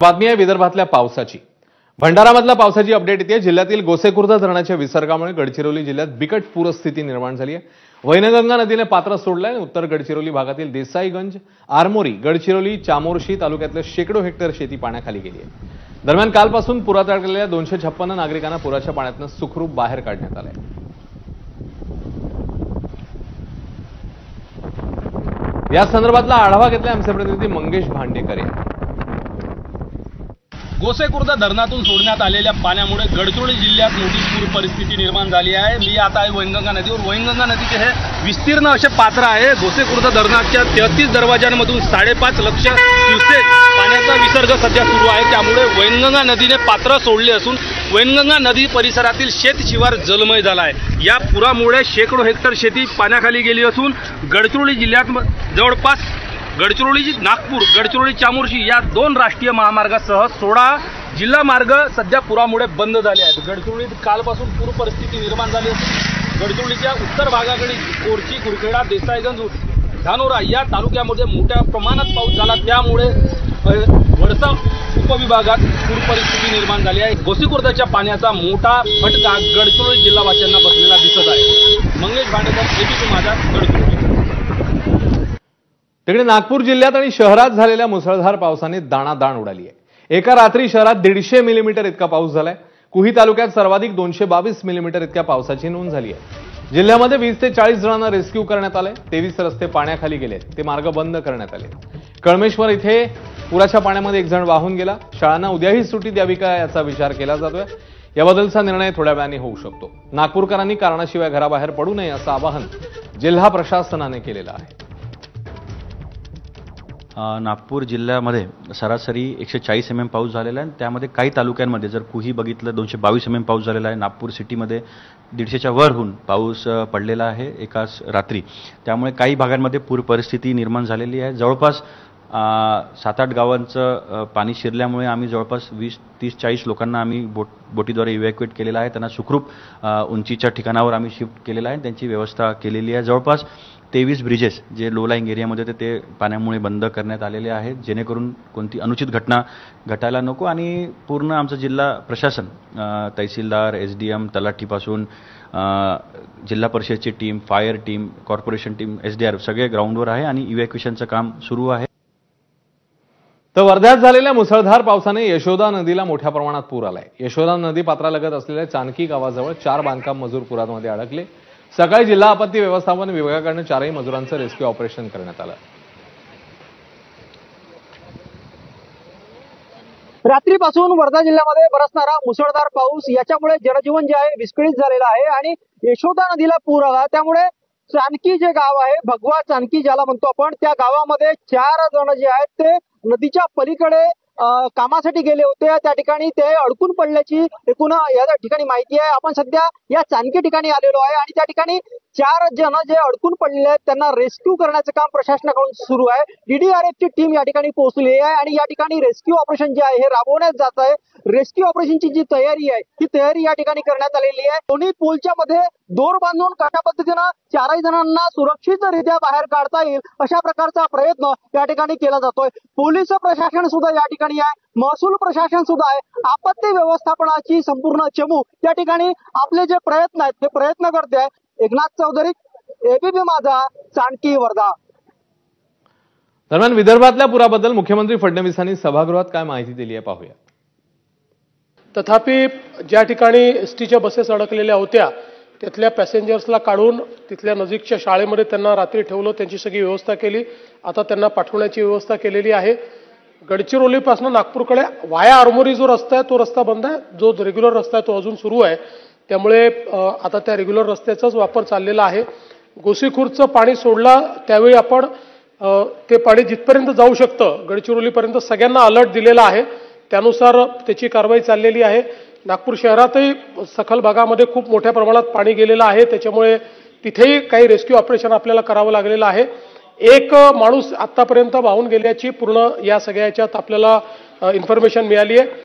बातमी आहे विदर्भातल्या पावसाची। भंडारामधल्या पावसाची अपडेट येते। जिल्ह्यातील गोसेखुर्द धरणाच्या विसर्गामुळे गडचिरोली जिल्ह्यात बिकट पूरस्थिती निर्माण झाली आहे। वैनगंगा नदीने पात्र सोडलंय। उत्तर गडचिरोली भागातील देसाईगंज, आरमोरी, गडचिरोली, चामोर्शी तालुक्यातले शेकडो हेक्टर शेती पाण्याखाली गेली आहे। दरम्यान कालपासून पुरात अडकलेल्या 256 नागरिकांना पुराच्या पाण्यातून सुखरूप बाहेर काढण्यात आलंय। या संदर्भातला आढावा घेतलाय आमचे प्रतिनिधी मंगेश भांडेकर यांनी। गोसेखुर्द धरणातून सोडण्यात आलेल्या पाण्यामुळे गडचिरोली जिल्ह्यात मोठी पूर परिस्थिती निर्माण झाली आहे। मी आता आहे वैनगंगा नदीवर। वैनगंगा नदीचे हे विस्तीर्ण असे पात्र आहे। गोसेखुर्द धरणाच्या 33 दरवाजांमधून 5.5 लाख क्युसेक पाण्याचा विसर्ग सध्या सुरू आहे। त्यामुळे वैनगंगा नदीने पात्र सोडले असून वैनगंगा नदी परिसरातील शेत शिवार जलमय झाला आहे। या पुरामुळे शेकडो हेक्टर शेती पाण्याखाली गेली असून गडचिरोली जिल्ह्यात जवळपास गडचिरोली नागपूर, गडचिरोली चामोर्शी या 2 राष्ट्रीय महामार्गासह 16 जिल्हा मार्ग सध्या पुरामुळे बंद झाले आहेत। गडचिरोलीत कालपासून पूर परिस्थिती निर्माण झाली असून गडचिरोलीच्या उत्तर भागाकडे कोरची, कुरखेडा, देसाईगंज, धानोरा या तालुक्यामध्ये मोठ्या प्रमाणात पाऊस झाला। त्यामुळे वडसा उपविभागात पूर परिस्थिती निर्माण झाली आहे। गोसेखुर्दच्या पाण्याचा मोठा फटका गडचिरोली जिल्हावासियांना बसलेला दिसत आहे। मंगेश भांडेकर, एबीपी माझा, गडचिरोली। तिकडे नागपूर जिल्ह्यात आणि शहरात झालेल्या मुसळधार पावसाने दाणादाण उडाली आहे। एका रात्री शहरात 150 मिलीमीटर इतका पाऊस झालाय। कुही तालुक्यात सर्वाधिक 222 मिलीमीटर इतक्या पावसाची नोंद झाली आहे। जिल्ह्यामध्ये 20 ते 40 जणांना रेस्क्यू करण्यात आले। 23 रस्ते पाण्याखाली गेले, ते मार्ग बंद करण्यात आले। कळमेश्वर इथे पुराच्या पाण्यामध्ये एक जण वाहून गेला। शाळांना उद्याही सुट्टी द्यावी का याचा विचार केला जातोय। याबद्दलचा निर्णय थोड्या वेळाने होऊ शकतो। नागपूरकरांनी कारणाशिवाय घराबाहेर पडू नये असं आवाहन जिल्हा प्रशासनाने केलेलं आहे। नागपूर जिल्ह्यामध्ये सरासरी 140 mm पाऊस झालेला आहे। त्यामध्ये काही तालुक्यांमध्ये जर कुही बघितलं 222 mm पाऊस झालेला आहे। नागपूर सिटीमध्ये 150च्या वरहून पाऊस पडलेला आहे एकाच रात्री। त्यामुळे काही भागांमध्ये पूर परिस्थिती निर्माण झालेली आहे। जवळपास 7-8 गावांचं पाणी शिरल्यामुळे आम्ही जवळपास 20-30-40 लोकांना आम्ही बोटीद्वारे इव्हॅक्युएट केलेलं आहे। त्यांना सुखरूप उंचीच्या ठिकाणावर आम्ही शिफ्ट केलेलं आहे। त्यांची व्यवस्था केलेली आहे। जवळपास 23 ब्रिजेस जे लो लाईंग एरियामध्ये ते पाण्यामुळे बंद करण्यात आलेले आहेत, जेणेकरून कोणती अनुचित घटना घटायला नको। आणि पूर्ण आमचं जिल्हा प्रशासन, तहसीलदार, SDM, तलाठीपासून जिल्हा परिषदची team, fire team, corporation team, SDR सगळे ग्राउंडवर आहे आणि इव्हॅक्युएशनचं काम सुरू आहे। तर वर्ध्यात झालेल्या मुसळधार पावसाने यशोदा नदीला मोठ्या प्रमाणात पूर आलाय। यशोदा नदी पात्रालगत असलेल्या चानकी गावाजवळ 4 बांधकाम मजूर पुरामध्ये अडकले। सकाळी जिल्हा आपत्ती व्यवस्थापन विभागाकडून 4ही मजुरांचं रेस्क्यू ऑपरेशन करण्यात आलं। रात्रीपासून वर्धा जिल्ह्यामध्ये बरसणारा मुसळधार पाऊस याच्यामुळे जनजीवन जे आहे विस्कळीत झालेलं आहे आणि यशोदा नदीला पूर आला। त्यामुळे चानकी जे गाव आहे, भगवा चानकी ज्याला म्हणतो आपण, त्या गावामध्ये 4 जण जे आहेत ते नदीच्या पलीकडे कामासाठी गेले होते। त्या ठिकाणी ते अडकून पडल्याची एकूण या ठिकाणी माहिती आहे। आपण सध्या या चानकी ठिकाणी आलेलो आहे आणि त्या ठिकाणी 4 जण जे अडकून पडलेले आहेत त्यांना रेस्क्यू करण्याचं काम प्रशासनाकडून सुरू आहे। DDRFची टीम या ठिकाणी पोहोचली आहे आणि या ठिकाणी रेस्क्यू ऑपरेशन जे आहे हे राबवण्यात जात आहे। रेस्क्यू ऑपरेशनची जी तयारी आहे ती तयारी या ठिकाणी करण्यात आलेली आहे। दोन्ही पूलच्या मध्ये दोर बांधून कशा पद्धतीनं 4ही जणांना सुरक्षितरित्या बाहेर काढता येईल अशा प्रकारचा प्रयत्न या ठिकाणी केला जातोय। पोलीस प्रशासन सुद्धा या ठिकाणी आहे, महसूल प्रशासन सुद्धा आहे। आपत्ती व्यवस्थापनाची संपूर्ण चमू या ठिकाणी आपले जे प्रयत्न आहेत ते प्रयत्न करते आहे। एकनाथ चौधरी, एबीपी माझा, चाणकी, वर्धा। दरम्यान विदर्भातल्या पुराबद्दल मुख्यमंत्री फडणवीसांनी सभागृहात काय माहिती दिली आहे पाहूया। तथापि ज्या ठिकाणी STच्या बसेस अडकलेल्या होत्या तिथल्या पॅसेंजर्सला काढून तिथल्या नजीकच्या शाळेमध्ये त्यांना रात्री ठेवलं, त्यांची सगळी व्यवस्था केली। आता त्यांना पाठवण्याची व्यवस्था केलेली आहे। गडचिरोलीपासून नागपूरकडे वाया आरमोरी जो रस्ता आहे तो रस्ता बंद आहे। जो रेग्युलर रस्ता आहे तो अजून सुरू आहे। त्यामुळे आता त्या रेग्युलर रस्त्याचाच वापर चाललेला आहे। गोसेखुर्दचं पाणी सोडला त्यावेळी आपण ते पाणी जिथपर्यंत जाऊ शकतं गडचिरोलीपर्यंत सगळ्यांना अलर्ट दिलेला आहे। त्यानुसार त्याची कारवाई चाललेली आहे। नागपूर शहरातही सखल भागामध्ये खूप मोठ्या प्रमाणात पाणी गेलेलं आहे। त्याच्यामुळे तिथेही काही रेस्क्यू ऑपरेशन आपल्याला करावं लागलेलं आहे। एक माणूस आतापर्यंत वाहून गेल्याची पूर्ण या सगळ्याच्यात आपल्याला इन्फॉर्मेशन मिळाली आहे।